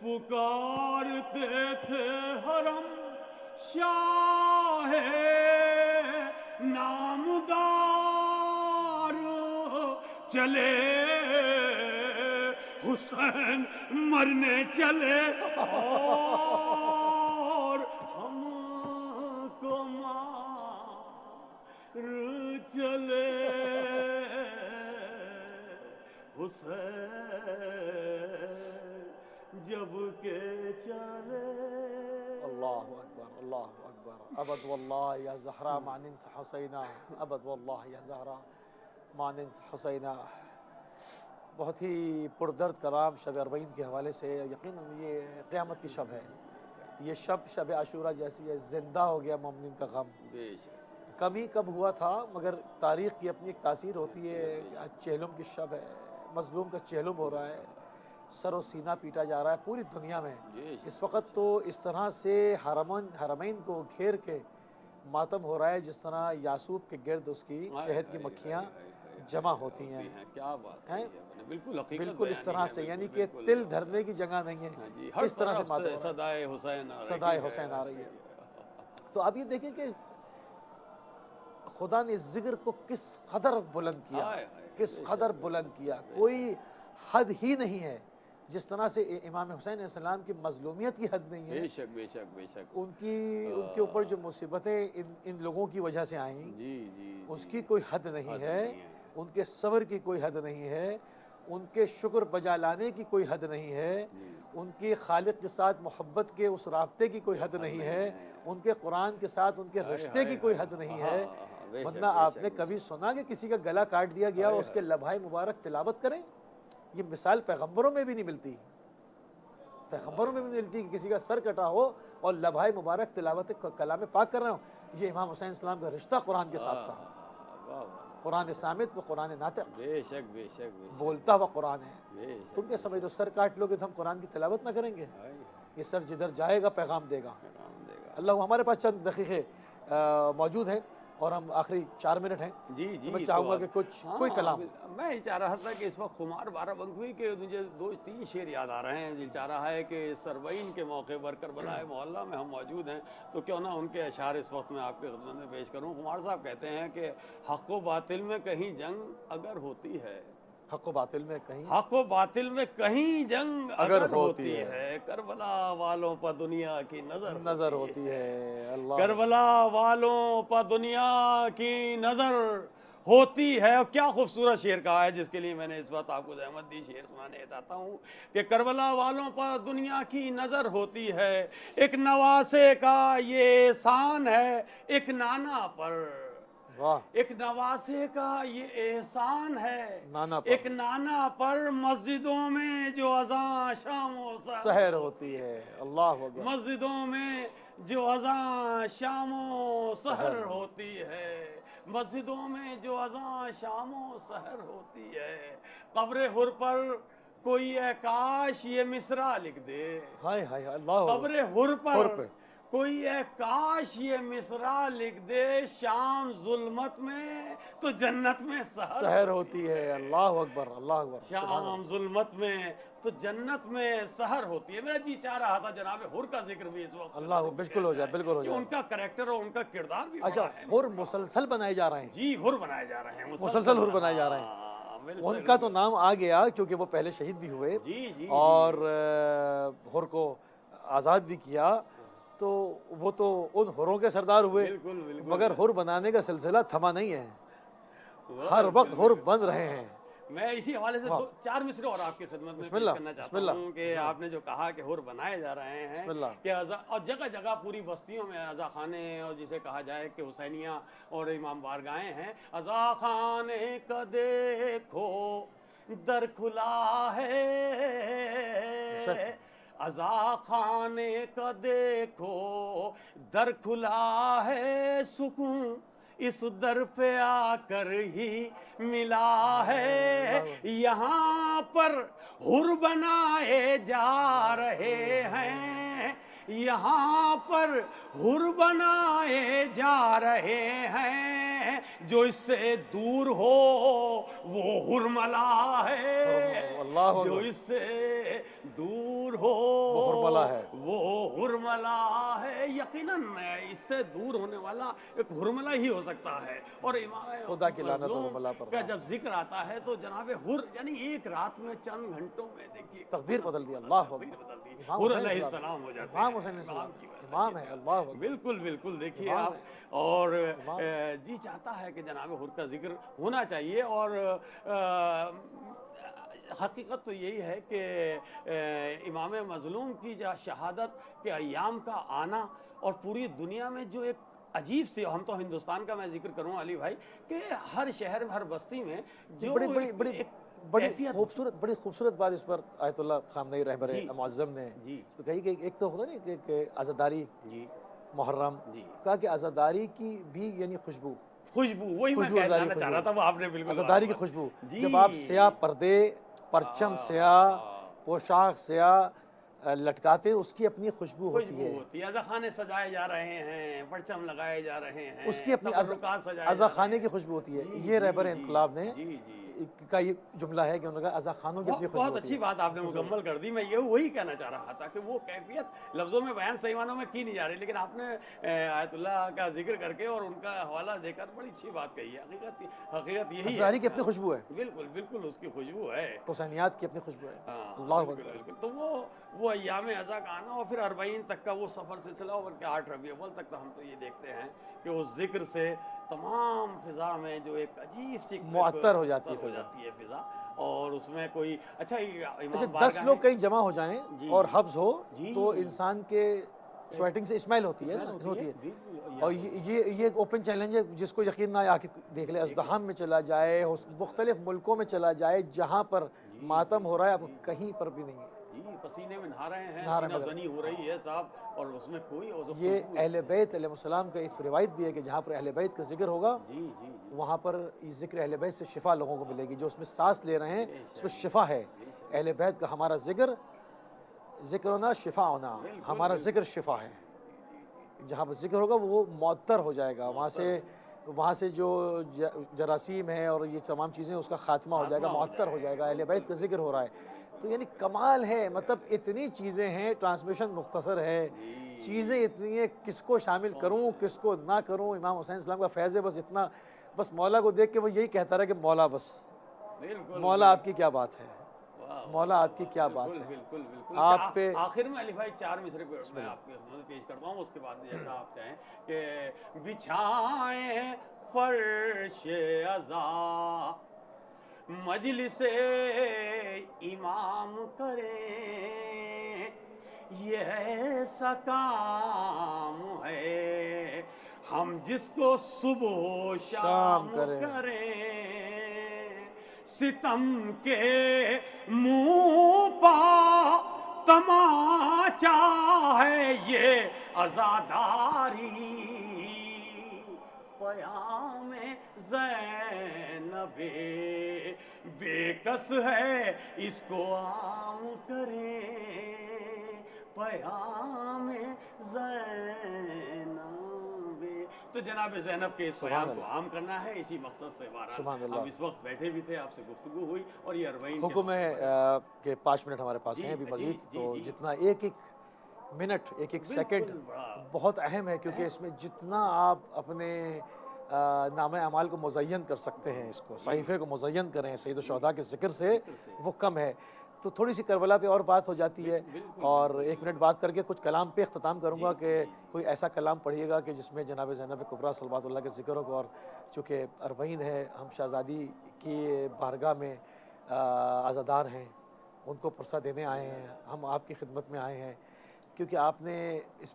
پکارتے تھے حرم شاہ نامدار، چلے حسین مرنے چلے اور ہم کو مار چلے، حسین جب کہ چلے۔ اللہ اکبر، اللہ اکبر، ابد واللہ یا زہرا ماننس حسینہ، ابد واللہ یا زہرا ماننس حسینہ۔ بہت ہی پردرد کلام شب اربعین کے حوالے سے، یقیناً یہ قیامت کی شب ہے، یہ شب عاشورہ جیسی ہے، زندہ ہو گیا مومنین کا غم۔ کم ہی کب ہوا تھا، مگر تاریخ کی اپنی ایک تاثیر ہوتی ہے۔ آج چہلم کی شب ہے، مظلوم کا چہلم ہو رہا ہے، سر و سینہ پیٹا جا رہا ہے پوری دنیا میں۔ اس وقت تو اس طرح سے حرمین کو گھیر کے ماتم ہو رہا ہے جس طرح یعصوب کے گرد اس کی شہد کی مکھیاں جمع ہوتی ہیں۔ کیا بات ہے، بالکل حقیقت بالکل اس طرح سے، یعنی کہ تل دھرنے کی جگہ نہیں ہے، اس طرح سے ماتم صدائے حسین صدائے حسین آ رہی ہے۔ تو اب یہ دیکھیں کہ خدا نے اس ذکر کو کس قدر بلند کیا، کس قدر بلند کیا، کوئی حد ہی نہیں ہے۔ جس طرح سے امام حسین علیہ السلام کی مظلومیت کی حد نہیں ہے، بے شک بے شک بے شک، ان کے اوپر جو مصیبتیں ان لوگوں کی وجہ سے آئیں اس کی کوئی حد نہیں ہے، ان کے صبر کی کوئی حد نہیں ہے، ان کے شکر بجا لانے کی کوئی حد نہیں ہے، ان کی خالق کے ساتھ محبت کے اس رابطے کی کوئی حد نہیں ہے، ان کے قرآن کے ساتھ ان کے رشتے کی کوئی حد نہیں ہے۔ ورنہ آپ نے کبھی سنا کہ کسی کا گلا کاٹ دیا گیا اور اس کے لبھائے مبارک تلاوت کریں؟ یہ مثال پیغمبروں میں بھی نہیں ملتی، پیغمبروں میں بھی نہیں ملتی کہ کسی کا سر کٹا ہو اور لبھائے مبارک تلاوت کلام پاک کر رہے ہوں۔ یہ امام حسین السلام کا رشتہ قرآن کے ساتھ تھا، قرآن صامت و قرآن ناطق، بے شک بے شک بولتا ہوا قرآن ہے۔ تم کیا سمجھ لو سر کاٹ لو گے تو ہم قرآن کی تلاوت نہ کریں گے؟ یہ سر جدھر جائے گا پیغام دے گا۔ اللہ، ہمارے پاس چند دقیقے موجود ہیں اور ہم آخری 4 منٹ ہیں، میں چاہوں گا کہ کوئی کلام۔ میں یہ چاہ رہا تھا کہ اس وقت خمار بارہ بنکھوئی کے مجھے 2-3 شعر یاد آ رہے ہیں، دل چاہ رہا ہے کہ اربعین کے موقع پر کربلا محلہ میں ہم موجود ہیں تو کیوں نہ ان کے اشعار اس وقت میں آپ کے خدمت میں پیش کروں۔ خمار صاحب کہتے ہیں کہ حق و باطل میں کہیں جنگ اگر ہوتی ہے، حق و باطل میں کہیں، حق و باطل میں کہیں جنگ اگر ہوتی ہے، کربلا والوں پر دنیا کی نظر ہوتی ہے۔ اللہ، کربلا والوں پر دنیا کی نظر ہوتی ہے۔ اور کیا خوبصورت شعر کہا ہے جس کے لیے میں نے اس وقت آپ کو زحمت دی، شعر سنانے چاہتا ہوں کہ کربلا والوں پر دنیا کی نظر ہوتی ہے، ایک نواسے کا یہ احسان ہے ایک نانا پر، ایک نواسے کا یہ احسان ہے ایک نانا پر، مسجدوں میں جو اذان شام و سحر ہوتی ہے۔ اللہ اکبر، مسجدوں میں جو اذان شام و سحر ہوتی ہے، مسجدوں میں جو اذان شام و سحر ہوتی ہے، قبر حر پر کوئی اے کاش یہ مصرع لکھ دے، قبر حر پر کوئی اے کاش یہ مصرع لکھ دے، شام ظلمت میں تو جنت میں سحر ہوتی ہے۔ اللہ اکبر، اللہ اکبر، شام ظلمت میں تو جنت میں سحر ہوتی ہے۔ میرا جی چاہ رہا تھا جناب حر کا ذکر بھی اس وقت، اللہ بالکل ہو جائے، بالکل ہو جائے، ان کا کریکٹر اور ان کا کردار بھی اچھا حر مسلسل بنائے جا رہے ہیں، جی حر بنائے جا رہے ہیں، مسلسل حر بنائے جا رہے ہیں۔ ان کا تو نام آ گیا کیونکہ وہ پہلے شہید بھی ہوئے اور حر کو آزاد بھی کیا، تو وہ تو ان حروں کے سردار ہوئے، مگر حر بنانے کا سلسلہ تھما نہیں ہے، ہر وقت حر بن رہے ہیں۔ میں اسی حوالے سے 4 مصرے اور آپ کی خدمت میں پیش کرنا چاہتا ہوں کہ آپ نے جو کہا کہ حر بنائے جا رہے ہیں کہ اور جگہ جگہ پوری بستیوں میں عزا خانے اور جسے کہا جائے کہ حسینیہ اور امام بارگاہیں ہیں. عزا خانے کا دیکھو در کھلا ہے, عزا خانے کا دیکھو در کھلا ہے, سکون اس در پہ آ کر ہی ملا ہے. یہاں پر حر بنائے جا رہے ہیں, یہاں پر حر بنائے جا رہے ہیں, جو اس سے دور ہو وہ حرملا ہے, جو اس سے دور ہو وہ حرملا ہے. یقیناً اس سے دور ہونے والا ایک حرملا ہی ہو سکتا ہے. اور خدا کی لعنت حرملا پر کا جب ذکر آتا ہے تو جناب حر یعنی ایک رات میں چند گھنٹوں میں دیکھیے تقدیر بدل دی. اللہ حر علیہ السلام ہو جاتے ہیں, امام ہے. اللہ بالکل بالکل. دیکھیے آپ, اور جی چاہتا ہے کہ جناب حر کا ذکر ہونا چاہیے. اور حقیقت تو یہی ہے کہ امام مظلوم کی شہادت کے ایام کا آنا اور پوری دنیا میں جو ایک عجیب سی, ہم تو ہندوستان کا میں ذکر کروں علی بھائی, کہ ہر شہر میں ہر بستی میں جو بڑی خوبصورت بات اس پر آیت اللہ خامنئی رہبر معظم نے کہی کہ ایک تو ہوتا نہیں کہ عزاداری محرم, کہا کہ عزاداری کی بھی یعنی خوشبو, وہی میں کہنا چاہ رہا تھا, وہ آپ نے بالکل عزاداری کی خوشبو. جب آپ سیاہ پردے, پرچم سیاہ, پوشاک سیاہ لٹکاتے, اس کی اپنی خوشبو ہوتی ہے. عزا خانے سجائے جا رہے ہیں, پرچم لگائے جا رہے ہیں, اس کی اپنی عزا خانے کی خوشبو ہوتی ہے. یہ رہبر انقلاب نے کا یہ جملہ ہے کہ انہوں نے کہا عزا خانوں کی اپنی خوشبو. بہت اچھی بات آپ نے مکمل کر دی. میں وہی کہنا چاہ رہا تھا کہ وہ کیفیت لفظوں میں بیان صحیح معنوں میں کی نہیں جا رہی, لیکن آپ نے آیت اللہ کا ذکر کر کے اور ان کا حوالہ دے کر بڑی اچھی بات کہی ہے. حقیقت یہی ہے, عزاداری کی اپنی خوشبو ہے. بالکل بالکل, اس کی خوشبو ہے, حسینیات کی اپنی خوشبو ہے. اللہ بالکل. تو وہ ایام عزا کا آنا اور پھر 40 تک کا وہ سفر سلسلہ, اور کہ 8 ربیع اول تک تو ہم تو یہ دیکھتے ہیں کہ اس ذکر سے تمام فضا میں جو ایک عجیب سی معطر ہو جاتی ہے فضا. اور اس میں کوئی اچھا 10 لوگ کہیں جمع ہو جائیں اور حبس ہو تو انسان کے سویٹنگ سے اسمیل ہوتی ہے. اور یہ ایک اوپن چیلنج ہے, جس کو یقین نہ آ کے دیکھ لے. ازدحام میں چلا جائے, مختلف ملکوں میں چلا جائے, جہاں پر ماتم ہو رہا ہے, اب کہیں پر بھی نہیں ہے. پسینے میں نہا رہے ہیں, سینہ زنی ہو رہی ہے صاحب, اور اس میں کوئی یہ اہل بیت علیہ السلام کا ایک روایت بھی ہے کہ جہاں پر اہل بیت کا ذکر ہوگا وہاں پر یہ ذکر اہل بیت سے شفا لوگوں کو ملے گی. جو اس میں سانس لے رہے ہیں اس میں شفا ہے. اہل بیت کا ہمارا ذکر ہونا, شفا ہونا, ہمارا ذکر شفا ہے. جہاں پر ذکر ہوگا وہ معطر ہو جائے گا, وہاں سے جو جراثیم ہے اور یہ تمام چیزیں اس کا خاتمہ ہو جائے گا, معطر ہو جائے گا. اہل بیت کا ذکر ہو رہا ہے تو یعنی کمال ہے. مطلب اتنی چیزیں ہیں, ٹرانسمیشن مختصر ہے, چیزیں اتنی ہیں, کس کو شامل کروں کس کو نہ کروں. امام حسین السلام کا فیض ہے بس اتنا, بس مولا کو دیکھ کے وہ یہی کہتا رہا کہ مولا, بس مولا آپ کی کیا بات ہے, مولا آپ کی کیا بات ہے. آپ پہ آخر میں علی بھائی 4 مصرے میں آپ کی خدمت پیش کرتا ہوں, اس کے بعد جیسا آپ چاہیں کہ بچھائیں فرش عزا مجلس امام کریں, یہ ایسا کام ہے ہم جس کو صبح و شام کریں. ستم کے منہ پا تماچا ہے یہ عزاداری, پیام زینب بے کس ہے اس کو عام کریں, پیام زینب. تو جناب زینب کے اس پیام کو عام کرنا ہے, اسی مقصد سے ہم اس وقت بیٹھے بھی تھے, آپ سے گفتگو ہوئی. اور یہ 40 حکم ہے کہ 5 منٹ ہمارے پاس ہیں ابھی مزید, تو جتنا ایک منٹ ایک سیکنڈ بہت اہم ہے, کیونکہ اس میں جتنا آپ اپنے نام اعمال کو مزین کر سکتے ہیں, اس کو صحیفے کو مزین کریں سید الشہداء کے ذکر سے, وہ کم ہے. تو تھوڑی سی کربلا پہ اور بات ہو جاتی ہے, اور 1 منٹ بات کر کے کچھ کلام پہ اختتام کروں گا کہ کوئی ایسا کلام پڑھیے گا کہ جس میں جناب زینب کبریٰ صلوات اللہ کے ذکر ہو. اور چونکہ 40 ہے, ہم شہزادی کی بارگاہ میں عزادار ہیں ان کو پرسہ دینے آئے ہیں، ہم آپ کی خدمت میں آئے ہیں، کیونکہ آپ نے اس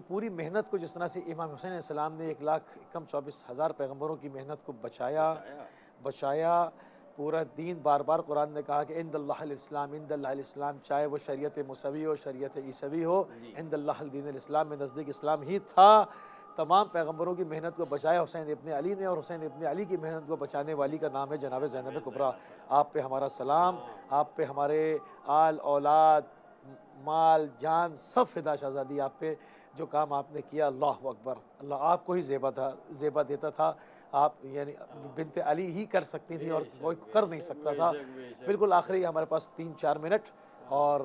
پوری محنت کو جس طرح سے امام حسین علیہ السلام نے 1,24,000 پیغمبروں کی محنت کو بچایا، پورا دین بار بار قرآن نے کہا کہ عند اللہ الاسلام، عند اللہ الاسلام، چاہے وہ شریعت موسوی ہو، شریعت عیسوی ہو، عند اللہ الدین الاسلام، میں نزدیک اسلام ہی تھا۔ تمام پیغمبروں کی محنت کو بچایا حسین ابن علی نے، اور حسین ابن علی کی محنت کو بچانے والی کا نام ہے جناب زینب کبریٰ۔ آپ پہ ہمارا سلام، آپ پہ ہمارے آل اولاد مال جان سب فدا شہزادی آپ پہ، جو کام آپ نے کیا اللہ اکبر، اللہ آپ کو ہی زیبا دیتا تھا، آپ یعنی بنت علی ہی کر سکتی تھی اور کوئی کر نہیں سکتا تھا۔ بالکل آخری ہمارے پاس 3-4 منٹ اور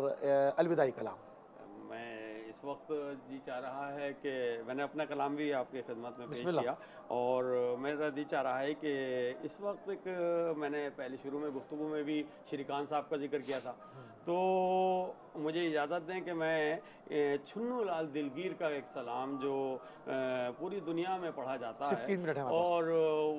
الوداعی کلام۔ میں اس وقت جی چاہ رہا ہے کہ میں نے اپنا کلام بھی آپ کی خدمت میں پیش بسم اللہ۔ کیا، اور میرا جی چاہ رہا ہے کہ اس وقت میں نے پہلے شروع میں گفتگو میں بھی شری خان صاحب کا ذکر کیا تھا، تو مجھے اجازت دیں کہ میں چھنو لال دلگیر کا ایک سلام جو پوری دنیا میں پڑھا جاتا ہے، 15 منٹ ہے ہمارے پاس۔ اور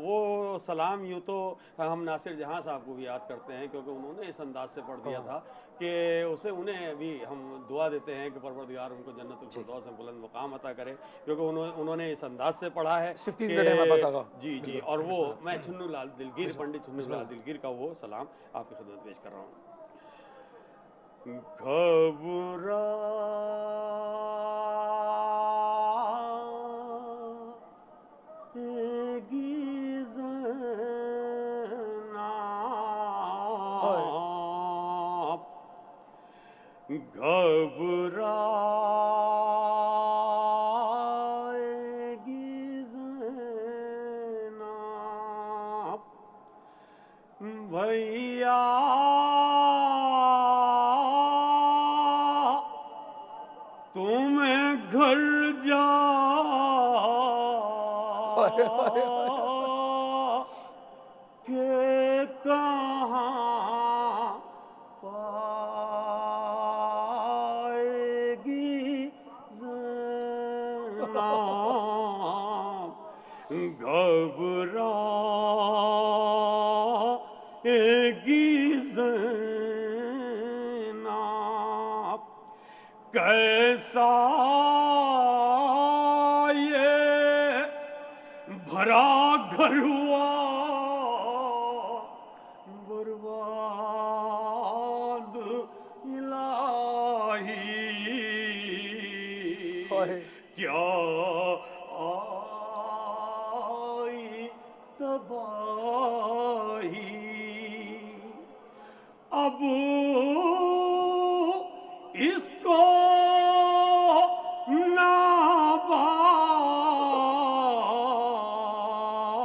وہ سلام یوں تو ہم ناصر جہاں صاحب کو بھی یاد کرتے ہیں کیونکہ انہوں نے اس انداز سے پڑھ دیا تھا کہ انہیں بھی ہم دعا دیتے ہیں کہ پروردگار ان کو جنت الفردوس میں بلند مقام عطا کرے، کیونکہ انہوں نے اس انداز سے پڑھا ہے 15 منٹ ہے ہمارے پاس آگا۔ جی، اور وہ میں چھنو لال دلگیر، پنڈت چھنو لال دلگیر کا وہ سلام آپ کی خدمت پیش کر رہا ہوں۔ بھیا تمہیں گھر جا کہ کہاں پائے گی زینب، گھبرائے گی زینب، کیسا یہ بھرا گھر ہوا برباد الہی، کیا آئی تباہی، اب اس کو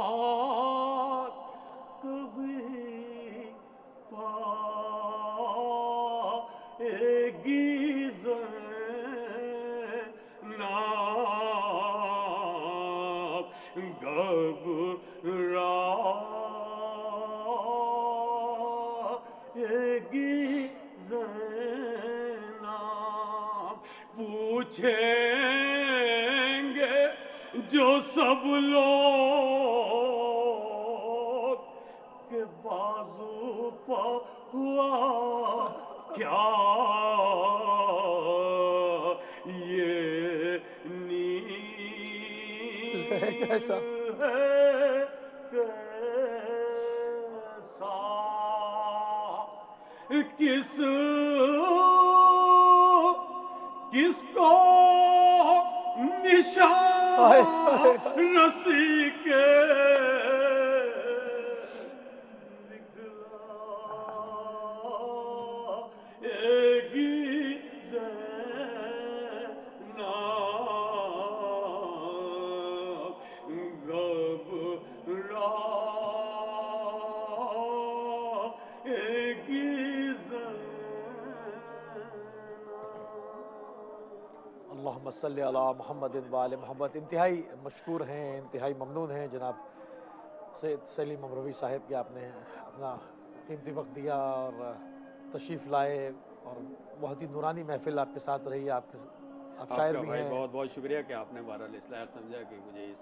ناباد کبھی پائے گی زینب، گھبرائے گی زینب، پوچھیں گے جو سب لوگ کہ بازو پا ہوا کیا، یہ نیل ہے کیسا، کس کو نشان رسی کے دکھلائے گی زینب، گھبرائے گی اللہم صلی علی محمد و آل محمد۔ انتہائی مشکور ہیں، انتہائی ممنون ہیں جناب سید سلیم امروی صاحب کہ آپ نے اپنا قیمتی وقت دیا اور تشریف لائے، اور بہت ہی نورانی محفل آپ کے ساتھ رہی، آپ شاعر بھی ہیں۔ بہت بہت شکریہ کہ آپ نے بہرحال اس لائق سمجھا کہ مجھے اس